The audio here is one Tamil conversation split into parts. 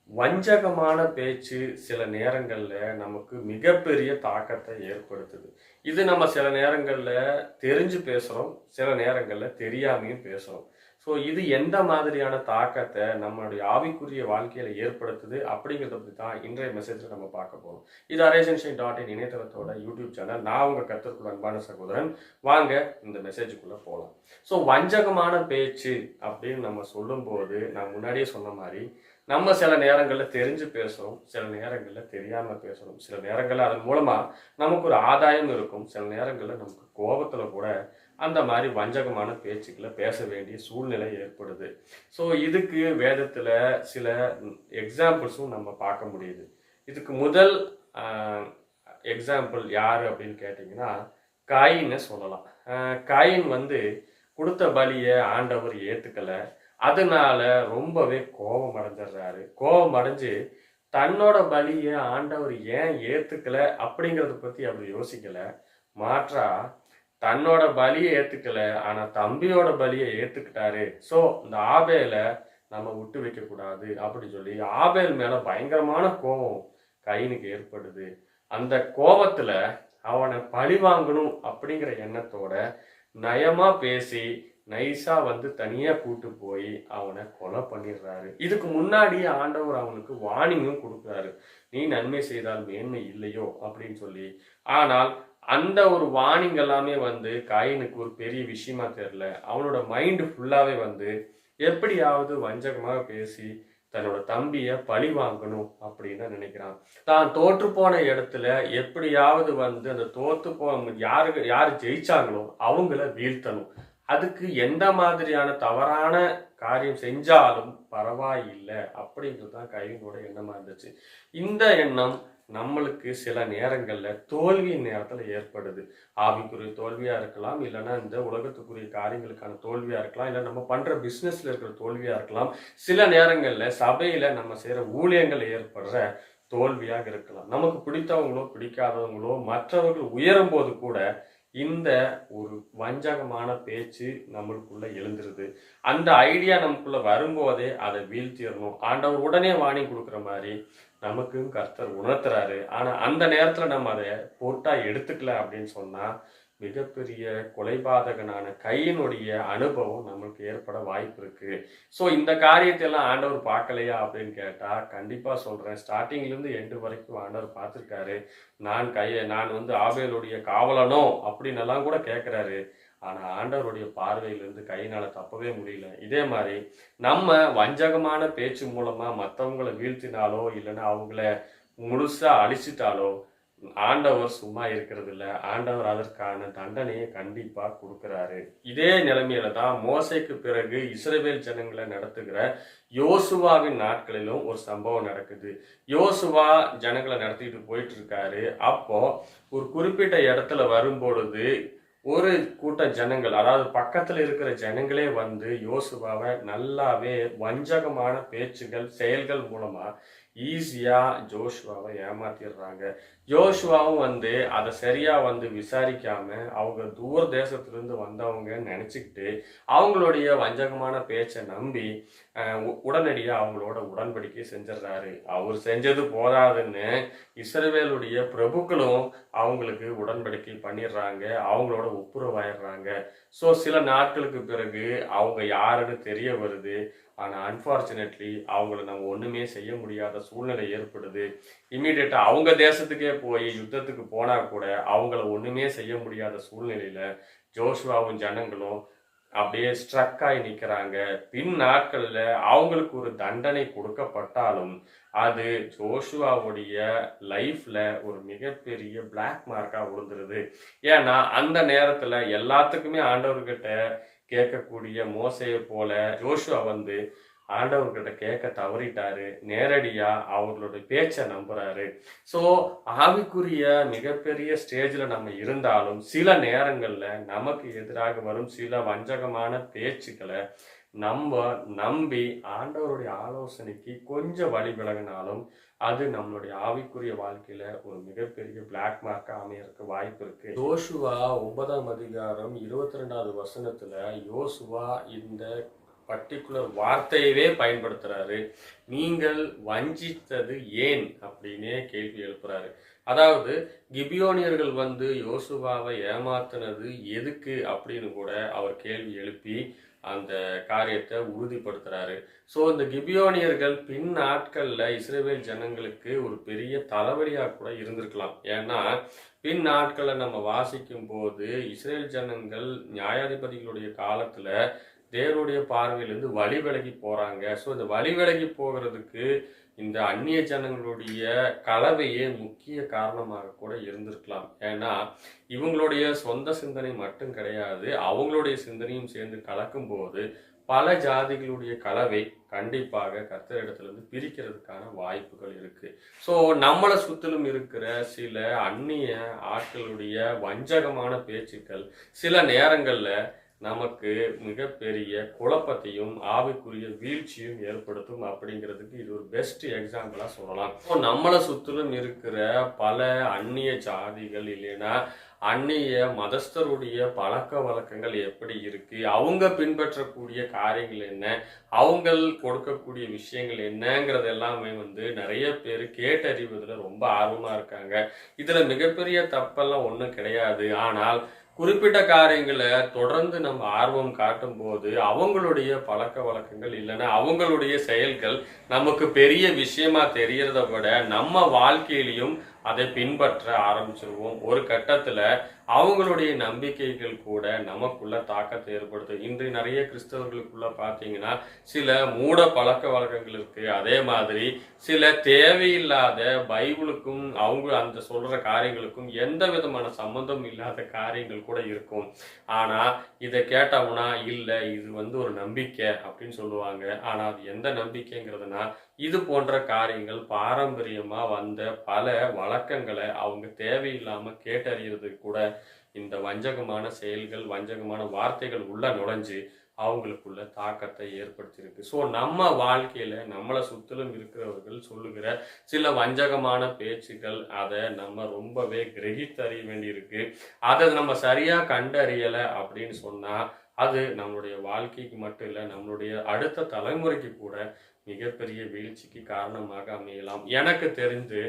வஞ்சகமான பேச்சு சில நேரங்கள்ல நமக்கு மிகப்பெரிய தாக்கத்தை ஏற்படுத்துது. இது நம்ம சில நேரங்கள்ல தெரிஞ்சு பேசுறோம், சில நேரங்கள்ல தெரியாமையும் பேசுறோம். ஸோ இது எந்த மாதிரியான தாக்கத்தை நம்மளுடைய ஆவிக்குரிய வாழ்க்கையில ஏற்படுத்துது அப்படிங்கிறத பத்தி தான் இன்றைய மெசேஜ்ல நம்ம பார்க்க போறோம். இது அரேசன்ஷன்.in இணையதளத்தோட யூடியூப் சேனல். நான் உங்க கர்த்தருக்குள் அன்பான சகோதரன். வாங்க இந்த மெசேஜுக்குள்ள போகலாம். ஸோ வஞ்சகமான பேச்சு அப்படின்னு நம்ம சொல்லும்போது நான் முன்னாடியே சொன்ன மாதிரி நம்ம சில நேரங்களில் தெரிஞ்சு பேசுகிறோம், சில நேரங்களில் தெரியாமல் பேசுகிறோம், சில நேரங்களில் அதன் மூலமாக நமக்கு ஒரு ஆதாயம் இருக்கும், சில நேரங்களில் நமக்கு கோபத்தில் கூட அந்த மாதிரி வஞ்சகமான பேச்சுக்களை பேச வேண்டிய சூழ்நிலை ஏற்படுது. ஸோ இதுக்கு வேதத்தில் சில எக்ஸாம்பிள்ஸும் நம்ம பார்க்க முடியுது. இதுக்கு முதல் எக்ஸாம்பிள் யார் அப்படின்னு கேட்டிங்கன்னா காயின்னு சொல்லலாம். காயின் கொடுத்த பலியை ஆண்டவர் ஏற்றுக்கலை. அதனால ரொம்பவே கோபம் அடைஞ்சிடுறாரு. கோபம் அடைஞ்சு தன்னோட பலியை ஆண்டவர் ஏன் ஏத்துக்கல அப்படிங்கிறத பத்தி அவர் யோசிக்கல. மாற்றா தன்னோட பலியை ஏத்துக்கல, ஆனா தம்பியோட பலியை ஏத்துக்கிட்டாரு. ஸோ இந்த ஆபேலை நம்ம விட்டு வைக்க கூடாது அப்படின்னு சொல்லி ஆபேல் மேல பயங்கரமான கோபம் கைனுக்கு ஏற்படுது. அந்த கோபத்துல அவனை பழி வாங்கணும் அப்படிங்கிற எண்ணத்தோட நயமா பேசி நைஸா தனியா கூட்டு போய் அவனை கொலை பண்ணிடுறாரு. இதுக்கு முன்னாடி ஆண்டவர் அவனுக்கு வார்னிங்கும் கொடுக்குறாரு, நீ நன்மை செய்தால் மேன்மை இல்லையோ அப்படின்னு சொல்லி. ஆனால் அந்த ஒரு வார்னிங் எல்லாமே காயினுக்கு ஒரு பெரிய விஷயமா தெரியல. அவனோட மைண்டு ஃபுல்லாவே எப்படியாவது வஞ்சகமாக பேசி தன்னோட தம்பிய பழி வாங்கணும் அப்படின்னு நினைக்கிறான். தான் தோற்று போன இடத்துல எப்படியாவது அந்த தோத்து போன யாரு ஜெயிச்சாங்களோ அவங்கள வீழ்த்தணும். அதுக்கு எந்த மாதிரியான தவறான காரியம் செஞ்சாலும் பரவாயில்லை அப்படிங்கிறது தான் கையினோட எண்ணமா இருந்துச்சு. இந்த எண்ணம் நம்மளுக்கு சில நேரங்கள்ல தோல்வியின் நேரத்துல ஏற்படுது. ஆவிக்குரிய தோல்வியா இருக்கலாம், இல்லைன்னா இந்த உலகத்துக்குரிய காரியங்களுக்கான தோல்வியா இருக்கலாம், இல்லை நம்ம பண்ற பிசினஸ்ல இருக்கிற தோல்வியா இருக்கலாம், சில நேரங்கள்ல சபையில நம்ம செய்யற ஊழியங்கள் ஏற்படுற தோல்வியாக இருக்கலாம். நமக்கு பிடித்தவங்களோ பிடிக்காதவங்களோ மற்றவர்கள் உயரும் போது கூட இந்த ஒரு வஞ்சகமான பேச்சு நம்மளுக்குள்ள எழுந்துருது. அந்த ஐடியா நமக்குள்ள வரும்போதே அதை வீழ்த்திடணும். ஆண்டவர் உடனே வாணி கொடுக்குற மாதிரி நமக்கும் கர்த்தர் உணர்த்துறாரு. ஆனா அந்த நேரத்துல நம்ம அதை போட்டா எடுத்துக்கல அப்படின்னு சொன்னா மிகப்பெரிய கொலைபாதகனான கையினுடைய அனுபவம் நம்மளுக்கு ஏற்பட வாய்ப்பு இருக்கு. ஸோ இந்த காரியத்தை எல்லாம் ஆண்டவர் பார்க்கலையா அப்படின்னு கேட்டா கண்டிப்பா சொல்றேன், ஸ்டார்டிங்ல இருந்து எண்டு வரைக்கும் ஆண்டவர் பார்த்திருக்காரு. நான் ஆபேலுடைய காவலனோ அப்படின்னு எல்லாம் கூட கேட்கிறாரு. ஆனா ஆண்டவருடைய பார்வையிலிருந்து கையினால தப்பவே முடியல. இதே மாதிரி நம்ம வஞ்சகமான பேச்சு மூலமா மற்றவங்களை வீழ்த்தினாலோ இல்லைன்னா அவங்கள முழுசா அழிச்சிட்டாலோ ஆண்டவர் சும்மா இருக்கிறது இல்ல. ஆண்டவர் அதற்கான தண்டனையை கண்டிப்பா கொடுக்கிறாரு. இதே நிலைமையில தான் மோசைக்கு பிறகு இஸ்ரவேல் ஜனங்களை நடத்துகிற யோசுவாவின் நாட்களிலும் ஒரு சம்பவம் நடக்குது. யோசுவா ஜனங்களை நடத்திட்டு போயிட்டு இருக்காரு. அப்போ ஒரு குறிப்பிட்ட இடத்துல வரும்பொழுது ஒரு கூட்ட ஜனங்கள், அதாவது பக்கத்துல இருக்கிற ஜனங்களே யோசுவாவை நல்லாவே வஞ்சகமான பேச்சுகள் செயல்கள் மூலமா ஈஸியா ஜோஷுவாவை ஏமாத்திடுறாங்க. ஜோஷுவாவும் அதை சரியா விசாரிக்காம அவங்க தூர தேசத்திலிருந்து வந்தவங்க நினைச்சுக்கிட்டு அவங்களுடைய வஞ்சகமான பேச்சை நம்பி உடனடியா அவங்களோட உடன்படிக்கை செஞ்சிடறாரு. அவர் செஞ்சது போதாதுன்னு இஸ்ரவேலுடைய பிரபுக்களும் அவங்களுக்கு உடன்படிக்கை பண்ணிடுறாங்க, அவங்களோட ஒப்புரவாயிடுறாங்க. ஸோ சில நாட்களுக்கு பிறகு அவங்க யாருன்னு தெரிய வருது. ஆனால் அன்ஃபார்ச்சுனேட்லி அவங்கள நம்ம ஒன்றுமே செய்ய முடியாத சூழ்நிலை ஏற்படுது. இமீடியட்டாக அவங்க தேசத்துக்கே போய் யுத்தத்துக்கு போனால் கூட அவங்கள ஒன்றுமே செய்ய முடியாத சூழ்நிலையில் ஜோஷுவாவும் ஜனங்களும் அப்படியே ஸ்ட்ரக் ஆகி நிற்கிறாங்க. பின் நாட்களில் அவங்களுக்கு ஒரு தண்டனை கொடுக்கப்பட்டாலும் அது ஜோஷுவாவுடைய லைஃப்ல ஒரு மிகப்பெரிய பிளாக் மார்க்கா விழுந்துருது. ஏன்னா அந்த நேரத்துல எல்லாத்துக்குமே ஆண்டவர்கிட்ட கேட்கக்கூடிய மோசையை போல ஜோஷுவா ஆண்டவர்கிட்ட கேட்க தவறிட்டாரு. நேரடியா அவர்களுடைய பேச்சை நம்புறாரு. ஸோ ஆவிக்குரிய மிகப்பெரிய ஸ்டேஜ்ல நம்ம இருந்தாலும் சில நேரங்கள்ல நமக்கு எதிராக வரும் சில வஞ்சகமான பேச்சுக்களை நம்ம நம்பி ஆண்டவருடைய ஆலோசனைக்கு கொஞ்சம் வழி விலகினாலும் அது நம்மளுடைய ஆவிக்குரிய வாழ்க்கையில ஒரு மிகப்பெரிய பிளாக் மார்க்கா அமையறதுக்கு வாய்ப்பு இருக்கு. யோசுவா 9ஆம் அதிகாரம் 22வது வசனத்துல யோசுவா இந்த பர்டிகுலர் வார்த்தையவே பயன்படுத்துறாரு. நீங்கள் வஞ்சித்தது ஏன் அப்படின்னே கேள்வி எழுப்புறாரு. அதாவது கிபியோனியர்கள் வந்து யோசுவாவை ஏமாத்தினது எதுக்கு அப்படின்னு கூட அவர் கேள்வி எழுப்பி அந்த காரியத்தை உறுதிப்படுத்துறாரு. ஸோ இந்த கிபியோனியர்கள் பின் நாட்கள்ல இஸ்ரவேல் ஜனங்களுக்கு ஒரு பெரிய தலைவலியா கூட இருந்திருக்கலாம். ஏன்னா பின் நாட்களை நம்ம வாசிக்கும் போது இஸ்ரேல் ஜனங்கள் நியாயாதிபதிகளுடைய காலத்துல தேவனுடைய பார்வையிலிருந்து வழி விலகி போறாங்க. ஸோ இந்த வழி விலகி போகிறதுக்கு இந்த அந்நிய ஜனங்களுடைய கலவையே முக்கிய காரணமாக கூட இருந்திருக்கலாம். ஏன்னா இவங்களுடைய சொந்த சிந்தனை மட்டும் கிடையாது, அவங்களுடைய சிந்தனையும் சேர்ந்து கலக்கும் போது பல ஜாதிகளுடைய கலவை கண்டிப்பாக கர்த்தரிடத்திலிருந்து பிரிக்கிறதுக்கான வாய்ப்புகள் இருக்கு. ஸோ நம்மளை சுற்றிலும் இருக்கிற சில அந்நிய ஆட்களுடைய வஞ்சகமான பேச்சுக்கள் சில நேரங்கள்ல நமக்கு மிகப்பெரிய குழப்பத்தையும் ஆவிக்குரிய வீழ்ச்சியும் ஏற்படுத்தும் அப்படிங்கிறதுக்கு இது ஒரு பெஸ்ட் எக்ஸாம்பிளா சொல்லலாம். இப்போ நம்மளை சுற்றிலும் இருக்கிற பல அந்நிய ஜாதிகள் இல்லைன்னா அந்நிய மதஸ்தருடைய பழக்க வழக்கங்கள் எப்படி இருக்கு, அவங்க பின்பற்றக்கூடிய காரியங்கள் என்ன, அவங்க கொடுக்கக்கூடிய விஷயங்கள் என்னங்கிறது எல்லாமே வந்து நிறைய பேர் கேட்டறிவதுல ரொம்ப ஆர்வமா இருக்காங்க. இதுல மிகப்பெரிய தப்பெல்லாம் ஒன்றும் கிடையாது. ஆனால் குறிப்பிட்ட காரியங்களை தொடர்ந்து நம்ம ஆர்வம் காட்டும் போது அவங்களுடைய பழக்க வழக்கங்கள் இல்லைன்னா அவங்களுடைய செயல்கள் நமக்கு பெரிய விஷயமா தெரியறத விட நம்ம வாழ்க்கையிலையும் அதை பின்பற்ற ஆரம்பிச்சிருவோம். ஒரு கட்டத்துல அவங்களுடைய நம்பிக்கைகள் கூட நமக்குள்ள தாக்கத்தை ஏற்படுத்தும். இன்று நிறைய கிறிஸ்தவர்களுக்குள்ள பார்த்தீங்கன்னா சில மூட பழக்க வழக்கங்கள் இருக்கு. அதே மாதிரி சில தேவையில்லாத பைபிளுக்கும் அவங்க அந்த சொல்ற காரியங்களுக்கும் எந்த விதமான சம்பந்தம் இல்லாத காரியங்கள் கூட இருக்கும். ஆனா இதை கேட்டோம்னா இல்ல இது வந்து ஒரு நம்பிக்கை அப்படின்னு சொல்லுவாங்க. ஆனா அது எந்த நம்பிக்கைங்கிறதுனா இது போன்ற காரியங்கள் பாரம்பரியமா வந்த பல வழக்கங்களை அவங்க தேவையில்லாம கேட்டறியறதுக்கு கூட இந்த வஞ்சகமான செயல்கள் வஞ்சகமான வார்த்தைகள் உள்ள நுழைஞ்சு அவங்களுக்குள்ள தாக்கத்தை ஏற்படுத்தியிருக்கு. ஸோ நம்ம வாழ்க்கையில நம்மளை சுற்றிலும் இருக்கிறவர்கள் சொல்லுகிற சில வஞ்சகமான பேச்சுக்கள் அதை நம்ம ரொம்பவே கிரகித்தறிய வேண்டியிருக்கு. அதை நம்ம சரியா கண்டறியலை அப்படின்னு சொன்னா அது நம்மளுடைய வாழ்க்கைக்கு மட்டும் இல்லை, நம்மளுடைய அடுத்த தலைமுறைக்கு கூட மிகப்பெரிய வீழ்ச்சிக்கு காரணமாக அமையலாம். எனக்கு தெரிந்து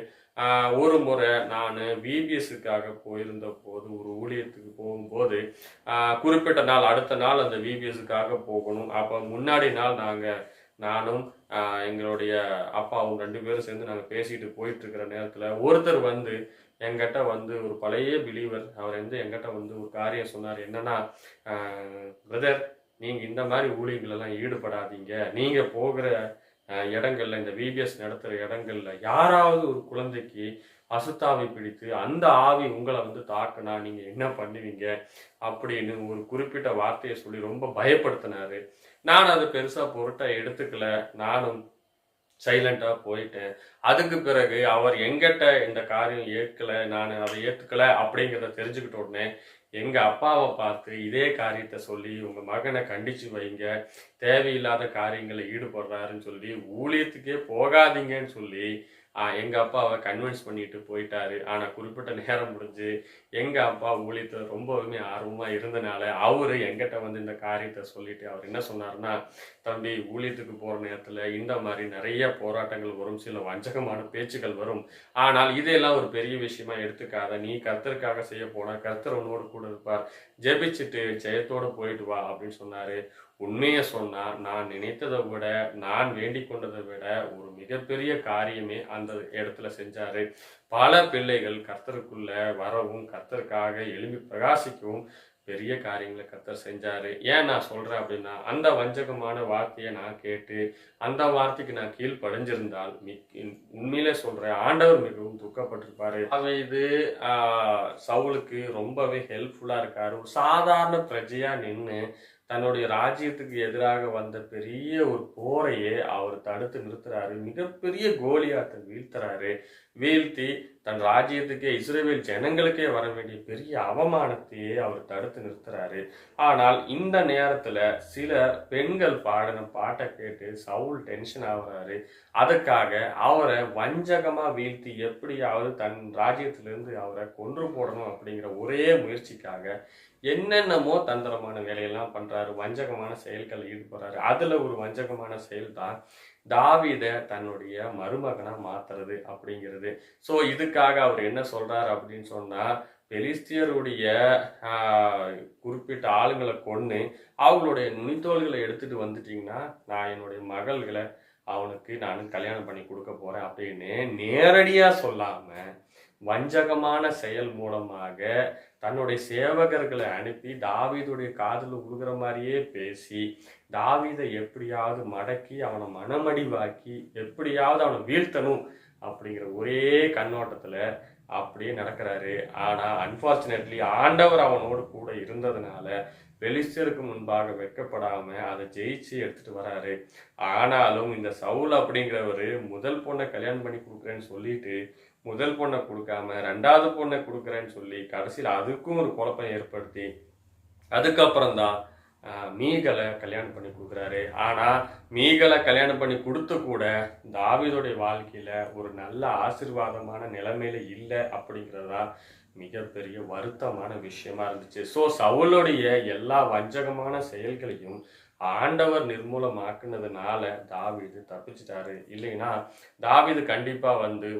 ஒரு முறை நான் விபிஎஸ்க்காக போயிருந்த போது ஒரு ஊழியத்துக்கு போகும்போது குறிப்பிட்ட நாள் அடுத்த நாள் அந்த விபிஎஸ்க்காக போகணும். அப்போ முன்னாடி நாள் நானும் எங்களுடைய அப்பாவும் 2 பேரும் சேர்ந்து நாங்கள் பேசிட்டு போயிட்டு இருக்கிற நேரத்தில் ஒருத்தர் வந்து என்கிட்ட வந்து ஒரு பழைய பிலீவர் அவர் வந்து என்கிட்ட வந்து ஒரு காரியம் சொன்னார். என்னன்னா பிரதர், நீங்கள் இந்த மாதிரி ஊழியங்களெல்லாம் ஈடுபடாதீங்க. நீங்கள் போகிற இடங்கள்ல இந்த விபிஎஸ் நடத்துகிற இடங்கள்ல யாராவது ஒரு குழந்தைக்கு அசுத்தாவை பிடித்து அந்த ஆவி உங்களை வந்து தாக்குனா நீங்க என்ன பண்ணுவீங்க அப்படின்னு ஒரு குறிப்பிட்ட வார்த்தையை சொல்லி ரொம்ப பயப்படுத்தினாரு. நான் அதை பெருசா பொருட்டா எடுத்துக்கல. நானும் சைலண்டா போயிட்டேன். அதுக்கு பிறகு அவர் எங்கிட்ட இந்த காரியம் ஏற்கல, நான் அதை ஏத்துக்கல அப்படிங்கிறத தெரிஞ்சுக்கிட்ட உடனே எங்க அப்பாவை பார்த்து இதே காரியத்தை சொல்லி உங்க மகனை கண்டிச்சு வைங்க, தேவையில்லாத காரியங்களை ஈடுபடுறாருன்னு சொல்லி ஊழியத்துக்கே போகாதீங்கன்னு சொல்லி எங்க அப்பாவை கன்வின்ஸ் பண்ணிட்டு போயிட்டாரு. ஆனா குறிப்பிட்ட நேரம் முடிஞ்சு எங்க அப்பா ஊழியத்துல ரொம்பவுமே ஆர்வமா இருந்தனால அவரு எங்கிட்ட வந்து இந்த காரியத்தை சொல்லிட்டு அவர் என்ன சொன்னாருன்னா, தம்பி ஊழியத்துக்கு போற நேரத்துல இந்த மாதிரி நிறைய போராட்டங்கள் வரும், சில வஞ்சகமான பேச்சுகள் வரும். ஆனால் இதெல்லாம் ஒரு பெரிய விஷயமா எடுத்துக்காத. நீ கர்த்தருக்காக செய்ய போனா கர்த்தர் உன்னோடு கூட இருப்பார். ஜெபிச்சுட்டு ஜெயத்தோட போயிட்டு வா அப்படின்னு சொன்னாரு. உண்மையை சொன்னா நான் நினைத்ததை விட நான் வேண்டிக் கொண்டதை விட ஒரு மிகப்பெரிய காரியமே அந்த இடத்துல செஞ்சாரு. பல பிள்ளைகள் கர்த்தருக்குள்ள வரவும் கர்த்தருக்காக எழும்பி பிரகாசிக்கவும் பெரிய காரியங்களை கர்த்தர் செஞ்சாரு. ஏன் நான் சொல்றேன் அப்படின்னா அந்த வஞ்சகமான வார்த்தையை நான் கேட்டு அந்த வார்த்தைக்கு நான் கீழ்ப்படைஞ்சிருந்தால் உண்மையிலே சொல்றேன் ஆண்டவர் மிகவும் துக்கப்பட்டிருப்பாரு. இது சவுலுக்கு ரொம்பவே ஹெல்ப்ஃபுல்லா இருக்காரு. ஒரு சாதாரண பிரஜையா நின்று தன்னுடைய ராஜ்யத்துக்கு எதிராக வந்த பெரிய ஒரு போரையே அவர் தடுத்து நிறுத்துறாரு. மிகப்பெரிய கோலியாத்தை வீழ்த்துறாரு. வீழ்த்தி தன் ராஜ்யத்துக்கே இஸ்ரவேல் ஜனங்களுக்கே வர வேண்டிய பெரிய அவமானத்தையே அவர் தடுத்து நிறுத்துறாரு. ஆனால் இந்த நேரத்துல சில பெண்கள் பாடின பாட்டை கேட்டு சவுல் டென்ஷன் ஆகுறாரு. அதுக்காக அவரை வஞ்சகமா வீழ்த்தி எப்படியாவது தன் ராஜ்யத்திலிருந்து அவரை கொன்று போடணும் அப்படிங்கிற ஒரே முயற்சிக்காக என்னென்னமோ தந்திரமான வேலையெல்லாம் பண்றாரு, வஞ்சகமான செயல்கள் ஈடுபடுறாரு. அதுல ஒரு வஞ்சகமான செயல் தான் தாவீத தன்னுடைய மருமகனா மாத்துறது அப்படிங்கிறது. ஸோ இதுக்காக அவர் என்ன சொல்றாரு அப்படின்னு சொன்னா, பெலிஸ்தியருடைய குறிப்பிட்ட ஆளுங்களை கொன்னு அவங்களுடைய நுனித்தோள்களை எடுத்துட்டு வந்துட்டீங்கன்னா நான் என்னுடைய மகள்களை அவனுக்கு நான் கல்யாணம் பண்ணி கொடுக்க போறேன் அப்படின்னு நேரடியா சொல்லாம வஞ்சகமான செயல் மூலமாக தன்னுடைய சேவகர்களை அனுப்பி தாவீதுடைய காதில் உழுகிற மாதிரியே பேசி தாவீதை எப்படியாவது மடக்கி அவனை மனமடிவாக்கி எப்படியாவது அவனை வீழ்த்தணும் அப்படிங்கிற ஒரே கண்ணோட்டத்துல அப்படியே நடக்கிறாரு. ஆனா அன்பார்ச்சுனேட்லி ஆண்டவர் அவனோடு கூட இருந்ததுனால பெலிஸ்தருக்கு முன்பாக வெட்கப்படாம அதை ஜெயிச்சு எடுத்துட்டு வராரு. ஆனாலும் இந்த சவுல் அப்படிங்கிறவரு முதல் பொண்ணை கல்யாணம் பண்ணி கொடுக்குறேன்னு சொல்லிட்டு முதல் பொண்ணை கொடுக்காம ரெண்டாவது பொண்ணை கொடுக்குறேன்னு சொல்லி கடைசியில் அதுக்கும் ஒரு குழப்பம் ஏற்படுத்தி அதுக்கப்புறம் தான் மீகலை கல்யாணம் பண்ணி கொடுக்குறாரு. ஆனா மீகலை கல்யாணம் பண்ணி கொடுத்து கூட தாவீதுடைய வாழ்க்கையில ஒரு நல்ல ஆசீர்வாதமான நிலைமையில இல்லை அப்படிங்கிறதா மிகப்பெரிய வருத்தமான விஷயமா இருந்துச்சு. ஸோ சவுளுடைய எல்லா வஞ்சகமான செயல்களையும் ஆண்டவர் நிர்மூலமாக்குனதுனால தாவீது தப்பிச்சிட்டாரு. இல்லைன்னா தாவீது கண்டிப்பா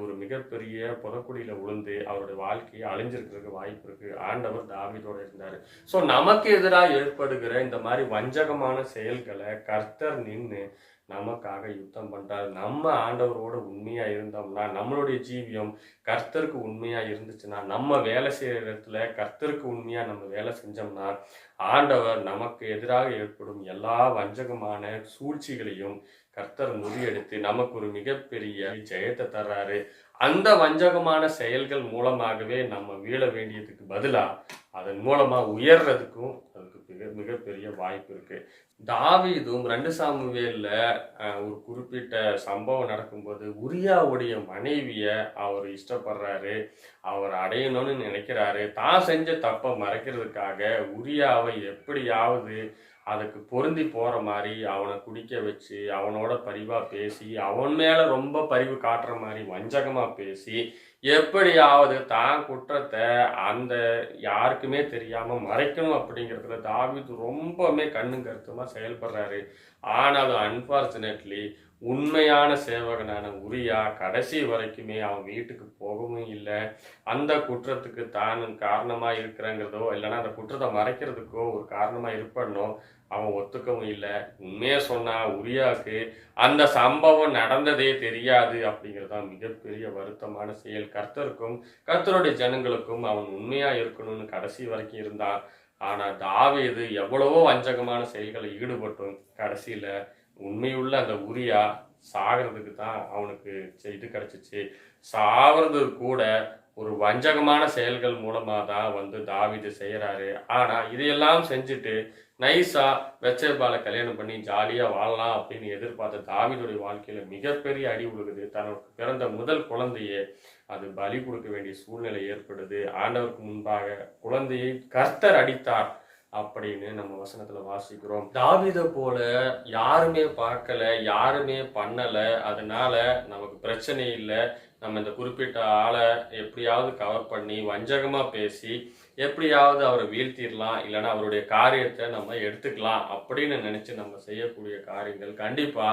ஒரு மிகப்பெரிய புதக்குடியில விழுந்து அவருடைய வாழ்க்கையை அழிஞ்சிருக்கிறதுக்கு வாய்ப்பு இருக்கு. ஆண்டவர் தாவீதோட இருந்தாரு. ஸோ நமக்கு எதிராக ஏற்படுகிற இந்த மாதிரி வஞ்சகமான செயல்களை கர்த்தர் நின்று நமக்காக யுத்தம் பண்றாரு. நம்ம ஆண்டவரோட உண்மையா இருந்தோம்னா நம்மளுடைய ஜீவியம் கர்த்தருக்கு உண்மையா இருந்துச்சுன்னா நம்ம வேலை செய்யற இடத்துல கர்த்தருக்கு உண்மையா நம்ம வேலை செஞ்சோம்னா ஆண்டவர் நமக்கு எதிராக ஏற்படும் எல்லா வஞ்சகமான சூழ்ச்சிகளையும் கர்த்தர் முறியெடுத்து நமக்கு ஒரு மிகப்பெரிய ஜெயத்தை தர்றாரு. அந்த வஞ்சகமான செயல்கள் மூலமாகவே நம்ம வீழ வேண்டியதுக்கு பதிலா அதன் மூலமா உயர்றதுக்கும் அதுக்கு மிகப்பெரிய வாய்ப்பு இருக்கு. தாவீதும் 2 சாமுவேல்ல ஒரு குறிப்பிட்ட சம்பவம் நடக்கும்போது உரியாவுடைய மனைவிய அவர் இஷ்டப்படுறாரு, அவர் அடையணும்னு நினைக்கிறாரு. தான் செஞ்ச தப்பை மறைக்கிறதுக்காக உரியாவை எப்படியாவது அதுக்கு பொருந்தி போற மாதிரி அவனை குடிக்க வச்சு அவனோட பரிவா பேசி அவன் மேல ரொம்ப பரிவு காட்டுற மாதிரி வஞ்சகமா பேசி எப்படியாவது தான் குற்றத்தை அந்த யாருக்குமே தெரியாம மறைக்கணும் அப்படிங்கிறதுல தாவீது ரொம்பவுமே கண்ணும் கருத்துமா செயல்படுறாரு. ஆனாலும் அன்பார்ச்சுனேட்லி உண்மையான சேவகனான உரியா கடைசி வரைக்குமே அவன் வீட்டுக்கு போகவும் இல்லை. அந்த குற்றத்துக்கு தான் காரணமா இருக்கிறங்கிறதோ இல்லைன்னா அந்த குற்றத்தை மறைக்கிறதுக்கோ ஒரு காரணமா இருப்பனோ அவன் ஒத்துக்கவும் இல்லை. உண்மையா சொன்னா உரியாவுக்கு அந்த சம்பவம் நடந்ததே தெரியாது அப்படிங்கிறதான் மிகப்பெரிய வருத்தமான செயல். கர்த்தருக்கும் கர்த்தருடைய ஜனங்களுக்கும் அவன் உண்மையா இருக்கணும்னு கடைசி வரைக்கும் இருந்தான். ஆனா தாவீது எவ்வளவோ வஞ்சகமான செயல்களை ஈடுபட்டும் கடைசியில உண்மையுள்ள அந்த உரியா சாகிறதுக்கு தான் அவனுக்கு இது கிடைச்சிச்சு. சாகிறது கூட ஒரு வஞ்சகமான செயல்கள் மூலமா தான் தாவீது செய்யறாரு. ஆனா இதையெல்லாம் செஞ்சுட்டு நைஸா பெத்சேபால கல்யாணம் பண்ணி ஜாலியா வாழலாம் அப்படின்னு எதிர்பார்த்த தாவீதுடைய வாழ்க்கையில மிகப்பெரிய அடி விழுகுது. தனக்கு பிறந்த முதல் குழந்தையே அது பலி கொடுக்க வேண்டிய சூழ்நிலை ஏற்படுது. ஆண்டவருக்கு முன்பாக குழந்தையை கர்த்தர் அடித்தார் அப்படின்னு நம்ம வசனத்துல வாசிக்கிறோம். தாவீதை போல யாருமே பார்க்கல, யாருமே பண்ணல, அதனால நமக்கு பிரச்சனை இல்லை. நம்ம இந்த குறிப்பிட்ட ஆளை எப்படியாவது கவர் பண்ணி வஞ்சகமா பேசி எப்படியாவது அவரை வீழ்த்திடலாம், இல்லைன்னா அவருடைய காரியத்தை நம்ம எடுத்துக்கலாம் அப்படின்னு நினைச்சு நம்ம செய்யக்கூடிய காரியங்கள் கண்டிப்பா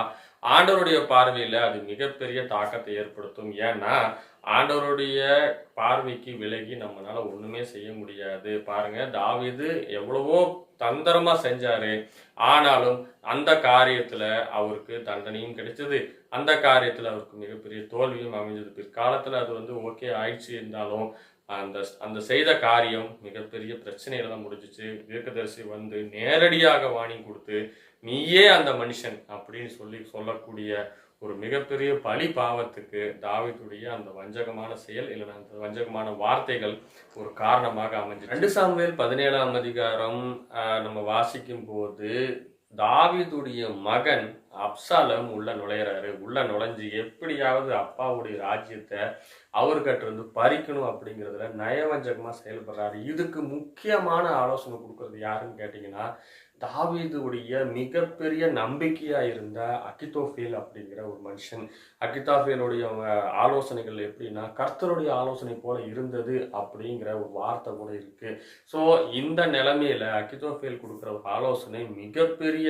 ஆண்டவருடைய பார்வையில அது மிகப்பெரிய தாக்கத்தை ஏற்படுத்தும். ஏன்னா ஆண்டவருடைய பார்வைக்கு விலகி நம்மளால ஒண்ணுமே செய்ய முடியாது. பாருங்க, தாவீது எவ்வளவோ தந்திரமா செஞ்சாரு. ஆனாலும் அந்த காரியத்துல அவருக்கு தண்டனையும் கிடைச்சது, அந்த காரியத்துல அவருக்கு மிகப்பெரிய தோல்வியும் அமைஞ்சது. பிற்காலத்துல அது ஓகே ஆயிடுச்சு. இருந்தாலும் அந்த அந்த செய்த காரியம் மிகப்பெரிய பிரச்சனையில தான் முடிஞ்சிச்சு. தீர்க்கதரிசி நேரடியாக வார்னிங் கொடுத்து நீயே அந்த மனுஷன் அப்படின்னு சொல்லக்கூடிய ஒரு மிகப்பெரிய பழி பாவத்துக்கு தாவீதுடைய அந்த வஞ்சகமான செயல் இல்லைன்னா அந்த வஞ்சகமான வார்த்தைகள் ஒரு காரணமாக அமைஞ்சு. 2 சாமுவேல் 17ஆம் அதிகாரம் நம்ம வாசிக்கும் போது தாவீதுடைய மகன் அப்சாலம் உள்ள நுழையிறாரு. உள்ள நுழைஞ்சு எப்படியாவது அப்பாவுடைய ராஜ்யத்தை அவர்கிட்ட இருந்து பறிக்கணும் அப்படிங்கிறதுல நயவஞ்சகமா செயல்படுறாரு. இதுக்கு முக்கியமான ஆலோசனை கொடுக்கறது யாருன்னு கேட்டீங்கன்னா தாவீதுடைய மிகப்பெரிய நம்பிக்கையா இருந்த அகித்தோஃபேல் அப்படிங்கிற ஒரு மனுஷன். அகித்தோஃபேலுடைய ஆலோசனைகள் எப்படின்னா, கர்த்தருடைய ஆலோசனை போல இருந்தது அப்படிங்கிற ஒரு வார்த்தை கூட இருக்கு. ஸோ இந்த நிலைமையில அகித்தோஃபேல் கொடுக்குற ஒரு ஆலோசனை மிகப்பெரிய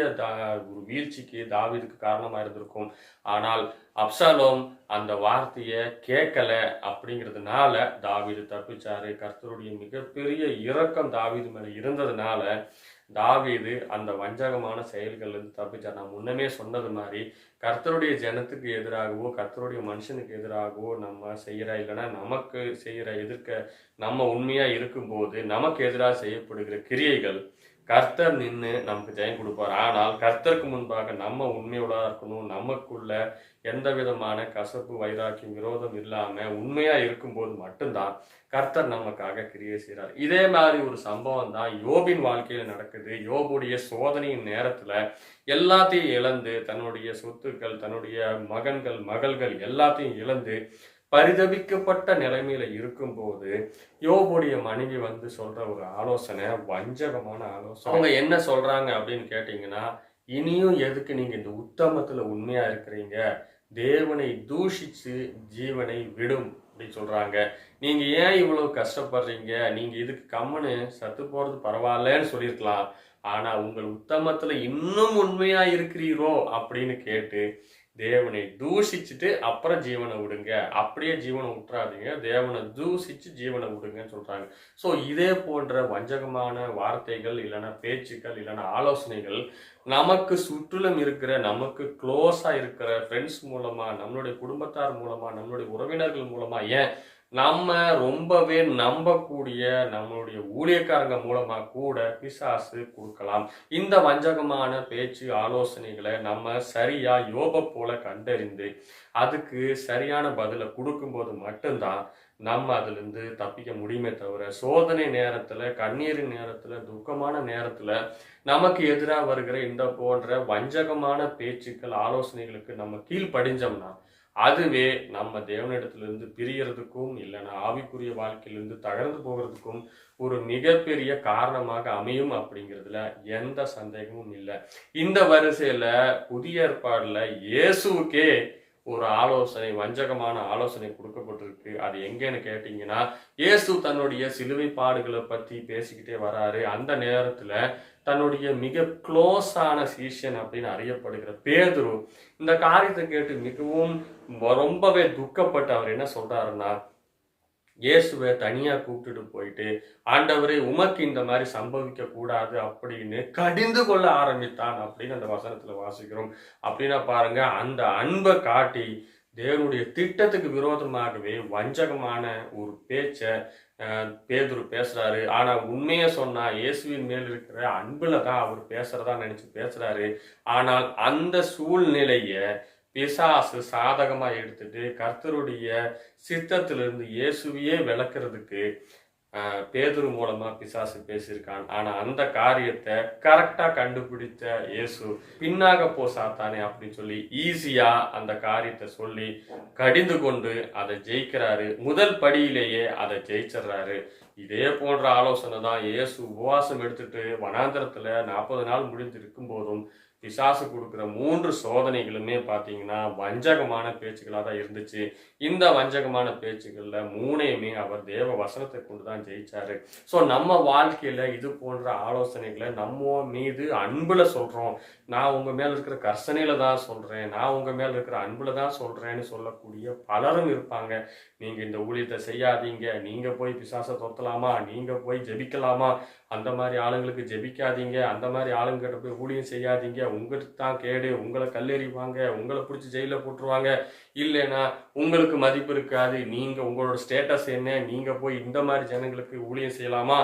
ஒரு வீழ்ச்சிக்கு தாவீதுக்கு காரணமா இருந்திருக்கும். ஆனால் அப்சலோம் அந்த வார்த்தையை கேட்கல அப்படிங்கிறதுனால தாவீது தப்பிச்சாரு. கர்த்தருடைய மிகப்பெரிய இரக்கம் தாவீது மேல இருந்ததுனால தாவீது அந்த வஞ்சகமான செயல்கள்லேருந்து தப்பிச்சார். நான் முன்னமே சொன்னது மாதிரி கர்த்தருடைய ஜனத்துக்கு எதிராகவோ கர்த்தருடைய மனுஷனுக்கு எதிராகவோ நம்ம செய்கிற இல்லைன்னா நமக்கு செய்கிற எதிர்க்க நம்ம உண்மையாக இருக்கும்போது நமக்கு எதிராக செய்யப்படுகிற கிரியைகள் கர்த்தர் நின்று நமக்கு ஜெயம் கொடுப்பார். ஆனால் கர்த்தருக்கு முன்பாக நம்ம உண்மையுள்ளதாக இருக்கணும். நமக்குள்ள எந்த விதமான கசப்பு வைராக்கியம் விரோதம் இல்லாமல் உண்மையாக இருக்கும்போது மட்டும்தான் கர்த்தர் நமக்காக கிரியை செய்கிறார். இதே மாதிரி ஒரு சம்பவம் தான் யோபின் வாழ்க்கையில் நடக்குது. யோபுடைய சோதனையின் நேரத்தில் எல்லாத்தையும் இழந்து தன்னுடைய சொத்துக்கள் தன்னுடைய மகன்கள் மகள்கள் எல்லாத்தையும் இழந்து பரிதபிக்கப்பட்ட நிலைமையில இருக்கும்போது யோபுடைய மனைவி வந்து சொல்ற ஒரு ஆலோசனை வஞ்சகமான ஆலோசனை. அவங்க என்ன சொல்றாங்க அப்படின்னு கேட்டீங்கன்னா, இனியும் எதுக்கு நீங்க இந்த உத்தமத்துல உண்மையா இருக்கிறீங்க, தேவனை தூஷிச்சு ஜீவனை விடும் அப்படின்னு சொல்றாங்க. நீங்க ஏன் இவ்வளவு கஷ்டப்படுறீங்க, நீங்க இதுக்கு கம்முன்னு சத்து போறது பரவாயில்லன்னு சொல்லியிருக்கலாம். ஆனா உங்கள் உத்தமத்துல இன்னும் உண்மையா இருக்கிறீரோ அப்படின்னு கேட்டு தேவனை தூஷிச்சுட்டு அப்புறம் ஜீவனை விடுங்க, அப்படியே ஜீவனை விட்டுறாதீங்க, தேவனை தூஷிச்சு ஜீவனை விடுங்கன்னு சொல்றாங்க. ஸோ இதே போன்ற வஞ்சகமான வார்த்தைகள் இல்லைன்னா பேச்சுக்கள் இல்லைன்னா ஆலோசனைகள் நமக்கு சுற்றிலும் இருக்கிற நமக்கு க்ளோஸா இருக்கிற ஃப்ரெண்ட்ஸ் மூலமா நம்மளுடைய குடும்பத்தார் மூலமா நம்மளுடைய உறவினர்கள் மூலமா ஏன் நம்ம ரொம்பவே நம்பக்கூடிய நம்மளுடைய ஊழியக்காரங்க மூலமா கூட பிசாசு கொடுக்கலாம். இந்த வஞ்சகமான பேச்சு ஆலோசனைகளை நம்ம சரியா யோப போல கண்டறிந்து அதுக்கு சரியான பதிலை கொடுக்கும்போது மட்டும்தான் நம்ம அதுல இருந்து தப்பிக்க முடியுமே தவிர, சோதனை நேரத்துல கண்ணீரின் நேரத்துல துக்கமான நேரத்துல நமக்கு எதிராக வருகிற இந்த போன்ற வஞ்சகமான பேச்சுக்கள் ஆலோசனைகளுக்கு நம்ம கீழ்ப்படிஞ்சோம்னா அதுவே நம்ம தேவனிடத்திலிருந்து பிரியறதுக்கும் இல்லைன்னா ஆவிக்குரிய வாழ்க்கையிலிருந்து தகர்ந்து போகிறதுக்கும் ஒரு மிகப்பெரிய காரணமாக அமையும் அப்படிங்கிறதுல எந்த சந்தேகமும் இல்லை. இந்த வரிசையில புதிய ஏற்பாடுல இயேசுக்கே ஒரு ஆலோசனை வஞ்சகமான ஆலோசனை கொடுக்கப்பட்டிருக்கு. அது எங்கன்னு கேட்டீங்கன்னா, இயேசு தன்னுடைய சிலுவை பாடுகளை பற்றி பேசிக்கிட்டே வராரு. அந்த நேரத்துல தன்னுடைய மிக க்ளோஸான சீஷன் அப்படின்னு அறியப்படுகிற பேதுரு இந்த காரியத்தை கேட்டு மிகவும் ரொம்பவே துக்கப்பட்டு அவர் என்ன சொல்றாருன்னா, இயேசுவை தனியா கூப்பிட்டுட்டு போயிட்டு, ஆண்டவரே உமக்கு இந்த மாதிரி சம்பவிக்க கூடாது அப்படின்னு கடிந்து கொள்ள ஆரம்பித்தான் அப்படின்னு அந்த வசனத்துல வாசிக்கிறோம். அப்படின்னா பாருங்க, அந்த அன்பை காட்டி தேவனுடைய திட்டத்துக்கு விரோதமாகவே வஞ்சகமான ஒரு பேச்ச பேதுரு பேசுறாரு. ஆனா உண்மையை சொன்னா இயேசுவின் மேல் இருக்கிற அன்புல தான் அவர் பேசுறதா நினைச்சு பேசுறாரு. ஆனால் அந்த சூழ்நிலைய பிசாசு சாதகமா எடுத்துட்டு கர்த்தருடைய சித்தத்திலிருந்து இயேசுவையே விளக்குறதுக்கு பேதுரு மூலமா பிசாசு பேசியிருக்கான். ஆனா அந்த காரியத்தை கரெக்டா கண்டுபிடித்த இயேசு பின்னாக போ சாத்தானே அப்படின்னு சொல்லி ஈஸியா அந்த காரியத்தை சொல்லி கடிந்து கொண்டு அதை ஜெயிக்கிறாரு. முதல் படியிலேயே அதை ஜெயிச்சிடுறாரு. இதே போன்ற ஆலோசனை தான் இயேசு உபவாசம் எடுத்துட்டு வனாந்தரத்துல 40 நாள் முடிந்து இருக்கும் போதும் பிசாசு கொடுக்குற 3 சோதனைகளுமே பார்த்தீங்கன்னா வஞ்சகமான பேச்சுக்களாக தான் இருந்துச்சு. இந்த வஞ்சகமான பேச்சுக்கள்ல 3ஐயுமே அவர் தேவ வசனத்தை கொண்டு தான் ஜெயிச்சாரு. ஸோ நம்ம வாழ்க்கையில இது போன்ற ஆலோசனைகளை நம்ம மீது அன்புல சொல்றோம். நான் உங்க மேல இருக்கிற கர்சனையில தான் சொல்றேன், நான் உங்க மேல இருக்கிற அன்புல தான் சொல்றேன்னு சொல்லக்கூடிய பலரும் இருப்பாங்க. நீங்க இந்த ஊழியத்தை செய்யாதீங்க, நீங்க போய் பிசாசை தொத்தலாமா, நீங்க போய் ஜெபிக்கலாமா, அந்த மாதிரி ஆளுங்களுக்கு ஜெபிக்காதீங்க, அந்த மாதிரி ஆளுங்கிட்ட போய் ஊழியம் செய்யாதீங்க, உங்களுக்கு தான் கேடு, உங்களை கல்லெறிவாங்க, உங்களை பிடிச்சி ஜெயில போட்டுருவாங்க, இல்லைன்னா உங்களுக்கு மதிப்பு இருக்காது, நீங்க உங்களோட ஸ்டேட்டஸ் என்ன, நீங்க போய் இந்த மாதிரி ஜனங்களுக்கு ஊழியம் செய்யலாமா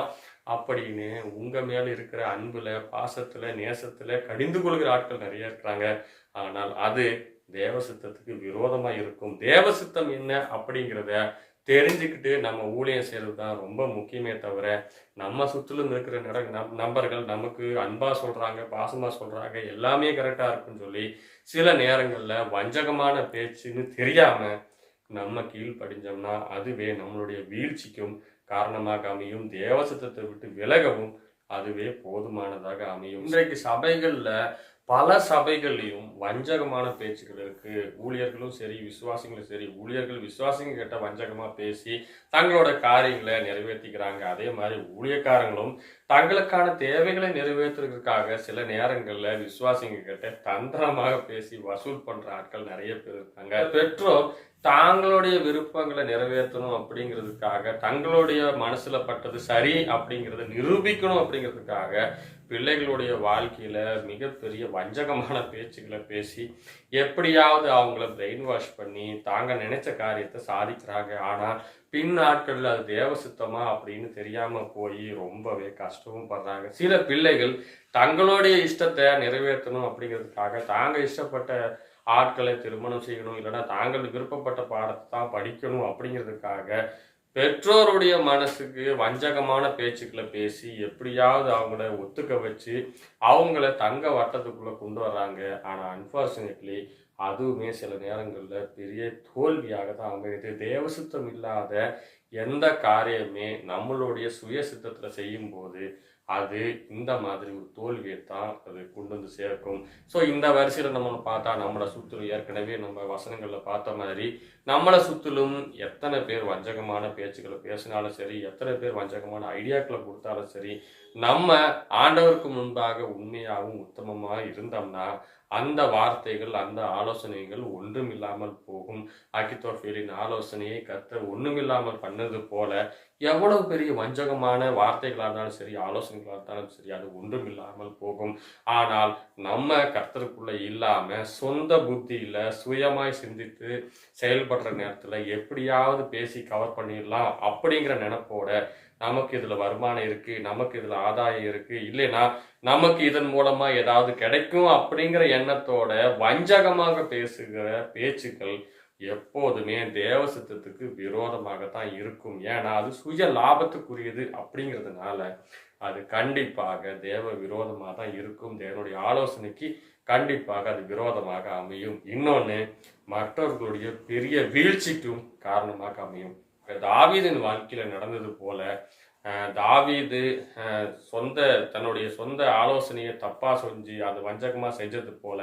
அப்படின்னு உங்க மேல இருக்கிற அன்புல பாசத்துல நேசத்துல கடிந்து கொள்கிற ஆட்கள் நிறைய இருக்கிறாங்க. ஆனால் அது தேவசித்தத்துக்கு விரோதமா இருக்கும். தேவசித்தம் என்ன அப்படிங்கிறத தெரிஞ்சுக்கிட்டு நம்ம ஊழியம் செய்யறது தான் ரொம்ப முக்கியமே தவிர, நம்ம சுற்றிலும் இருக்கிற நபர்கள் நமக்கு அன்பா சொல்றாங்க, பாசமா சொல்றாங்க, எல்லாமே கரெக்டா இருக்குன்னு சொல்லி சில நேரங்கள்ல வஞ்சகமான பேச்சுன்னு தெரியாம நம்ம கீழ்ப்படிஞ்சோம்னா அதுவே நம்மளுடைய வீழ்ச்சிக்கும் காரணமாக அமையும். தேவசித்தத்தை விட்டு விலகவும் அதுவே போதுமானதாக அமையும். இன்றைக்கு சபைகள்ல பல சபைகள்லையும் வஞ்சகமான பேச்சுக்கள் இருக்கு. ஊழியர்களும் சரி, விசுவாசிகளும் சரி, ஊழியர்கள் விசுவாசிங்க கிட்ட வஞ்சகமா பேசி தங்களோட காரியங்களை நிறைவேற்றிக்கிறாங்க. அதே மாதிரி ஊழியக்காரங்களும் தங்களுக்கான தேவைகளை நிறைவேற்றுறதுக்காக சில நேரங்கள்ல விசுவாசிங்க கிட்ட தந்திரமாக பேசி வசூல் பண்ற ஆட்கள் நிறைய பேர் இருக்காங்க. பெற்றோர் தாங்களுடைய விருப்பங்களை நிறைவேற்றணும் அப்படிங்கிறதுக்காக, தங்களுடைய மனசுல பட்டது சரி அப்படிங்கிறத நிரூபிக்கணும் அப்படிங்கிறதுக்காக பிள்ளைகளுடைய வாழ்க்கையில மிகப்பெரிய வஞ்சகமான பேச்சுக்களை பேசி எப்படியாவது அவங்கள பிரெயின் வாஷ் பண்ணி தாங்க நினைச்ச காரியத்தை சாதிக்கிறாங்க. ஆனா பின் நாட்கள்ல அது தேவசித்தமா அப்படின்னு தெரியாம போய் ரொம்பவே கஷ்டமும் படுறாங்க. சில பிள்ளைகள் தங்களுடைய இஷ்டத்தை நிறைவேற்றணும் அப்படிங்கிறதுக்காக தாங்க இஷ்டப்பட்ட ஆட்களை திருமணம் செய்யணும், இல்லைன்னா தாங்கள் விருப்பப்பட்ட பாடத்தை தான் படிக்கணும் அப்படிங்கிறதுக்காக பெற்றோருடைய மனசுக்கு வஞ்சகமான பேச்சுக்களை பேசி எப்படியாவது அவங்கள ஒத்துக்க வச்சு அவங்கள தங்க வட்டத்துக்குள்ள கொண்டு வர்றாங்க. ஆனா அன்பார்ச்சுனேட்லி அதுவுமே சில நேரங்கள்ல பெரிய தோல்வியாக தான் அமையுது. தேவசித்தம் இல்லாத எந்த காரியமே நம்மளுடைய சுய சித்தத்துல செய்யும் போது அது இந்த மாதிரி ஒரு தோல்வியை தான் அது கொண்டு வந்து சேர்க்கும். ஸோ இந்த வரிசையில் நம்ம பார்த்தா நம்மளை சுற்றிலும் ஏற்கனவே நம்ம வசனங்களில் பார்த்த மாதிரி நம்மளை சுற்றிலும் எத்தனை பேர் வஞ்சகமான பேச்சுக்களை பேசினாலும் சரி, எத்தனை பேர் வஞ்சகமான ஐடியாக்களை கொடுத்தாலும் சரி, நம்ம ஆண்டவருக்கு முன்பாக உண்மையாகவும் உத்தமமாக இருந்தோம்னா அந்த வார்த்தைகள், அந்த ஆலோசனைகள் ஒன்றும் இல்லாமல் போகும். அகித்தோப்பேலின் ஆலோசனையை கர்த்தர் ஒன்றுமில்லாமல் பண்ணது போல எவ்வளவு பெரிய வஞ்சகமான வார்த்தைகளாக இருந்தாலும் சரி, ஆலோசனைகளாக இருந்தாலும் சரி, அது ஒன்றும் இல்லாமல் போகும். ஆனால் நம்ம கர்த்தருக்குள்ள இல்லாம சொந்த புத்தியில சுயமாய் சிந்தித்து செயல்படுற நேரத்துல எப்படியாவது பேசி கவர் பண்ணிடலாம் அப்படிங்கிற நினைப்போட நமக்கு இதுல வருமானம் இருக்கு, நமக்கு இதுல ஆதாயம் இருக்கு, இல்லைன்னா நமக்கு இதன் மூலமா ஏதாவது கிடைக்கும் அப்படிங்கிற எண்ணத்தோட வஞ்சகமாக பேசுகிற பேச்சுக்கள் எப்போதுமே தேவ சித்தத்துக்கு விரோதமாகத்தான் இருக்கும். ஏன்னா அது சுய லாபத்துக்குரியது அப்படிங்கிறதுனால அது கண்டிப்பாக தேவ விரோதமாக தான் இருக்கும். தேவனுடைய ஆலோசனைக்கு கண்டிப்பாக அது விரோதமாக அமையும். இன்னொன்னு, மற்றவர்களுடைய பெரிய வீழ்ச்சிக்கும் காரணமாக அமையும். தாவீதின் வாழ்க்கையில நடந்தது போல தாவீது தன்னுடைய சொந்த ஆலோசனையை தப்பா செஞ்சு அது வஞ்சகமா செஞ்சது போல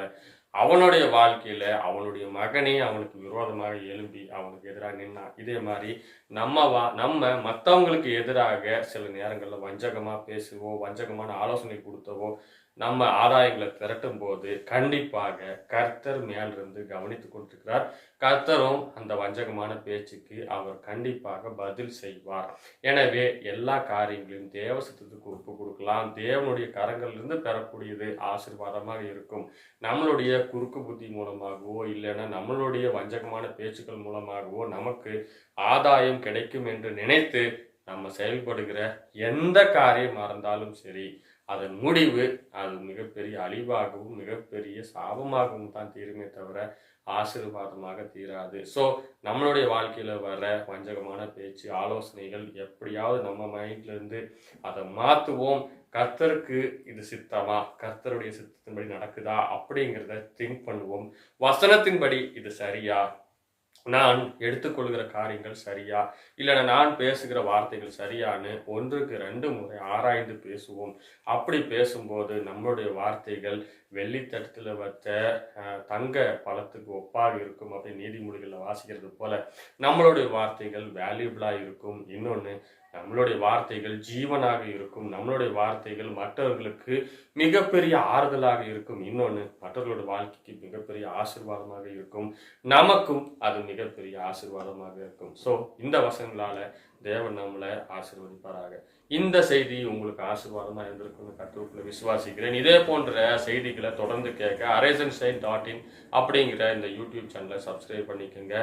அவனுடைய வாழ்க்கையில அவனுடைய மகனே அவனுக்கு விரோதமாக எழும்பி அவனுக்கு எதிராக நின்னான். இதே மாதிரி நம்ம மற்றவங்களுக்கு எதிராக சில நேரங்களில் வஞ்சகமா பேசுவோ, வஞ்சகமான ஆலோசனை கொடுத்தவோ நம்ம ஆதாயங்களை திரட்டும் போது கண்டிப்பாக கர்த்தர் மேலிருந்து கவனித்து கொண்டிருக்கிறார். கர்த்தரும் அந்த வஞ்சகமான பேச்சுக்கு அவர் கண்டிப்பாக பதில் செய்வார். எனவே எல்லா காரியங்களையும் தேவ சித்தத்துக்கு ஒப்பு கொடுக்கலாம். தேவனுடைய கரங்களிலிருந்து பெறக்கூடியது ஆசீர்வாதமாக இருக்கும். நம்மளுடைய குறுக்கு புத்தி மூலமாகவோ, இல்லைன்னா நம்மளுடைய வஞ்சகமான பேச்சுக்கள் மூலமாகவோ நமக்கு ஆதாயம் கிடைக்கும் என்று நினைத்து நம்ம செயல்படுகிற எந்த காரியமாக இருந்தாலும் சரி, அதன் முடிவு அது மிகப்பெரிய அழிவாகவும் மிகப்பெரிய சாபமாகவும் தான் தீருமே தவிர ஆசீர்வாதமாக தீராது. ஸோ நம்மளுடைய வாழ்க்கையில வர வஞ்சகமான பேச்சு, ஆலோசனைகள் எப்படியாவது நம்ம மைண்ட்ல இருந்து அதை மாற்றுவோம். கர்த்தருக்கு இது சித்தமா, கர்த்தருடைய சித்தத்தின்படி நடக்குதா அப்படிங்கிறத திங்க் பண்ணுவோம். வசனத்தின்படி இது சரியா, நான் எடுத்துக்கொள்கிற காரியங்கள் சரியா, இல்லைன்னா நான் பேசுகிற வார்த்தைகள் சரியான்னு 1க்கு 2 முறை ஆராய்ந்து பேசுவோம். அப்படி பேசும்போது நம்மளுடைய வார்த்தைகள் வெள்ளித்தட்டத்தில் வச்ச தங்க பழத்துக்கு ஒப்பாக இருக்கும் அப்படின்னு நீதிமொழிகளில் வாசிக்கிறது போல நம்மளுடைய வார்த்தைகள் வேல்யூபிளாக இருக்கும். இன்னொன்று, நம்மளுடைய வார்த்தைகள் ஜீவனாக இருக்கும். நம்மளுடைய வார்த்தைகள் மற்றவர்களுக்கு மிகப்பெரிய ஆறுதலாக இருக்கும். இன்னொன்று, மற்றவர்களுடைய வாழ்க்கைக்கு மிகப்பெரிய ஆசீர்வாதமாக இருக்கும். நமக்கும் அது மிகப்பெரிய ஆசீர்வாதமாக இருக்கும். ஸோ இந்த வசனங்களால தேவன் நம்மளை ஆசீர்வதிப்பாராக. இந்த செய்தி உங்களுக்கு ஆசீர்வாதமாக இருந்திருக்குன்னு கர்த்தருக்குள்ள விசுவாசிக்கிறேன். இதே போன்ற செய்திகளை தொடர்ந்து கேட்க araisenshine.in அப்படிங்கிற இந்த யூடியூப் சேனலை சப்ஸ்கிரைப் பண்ணிக்கோங்க.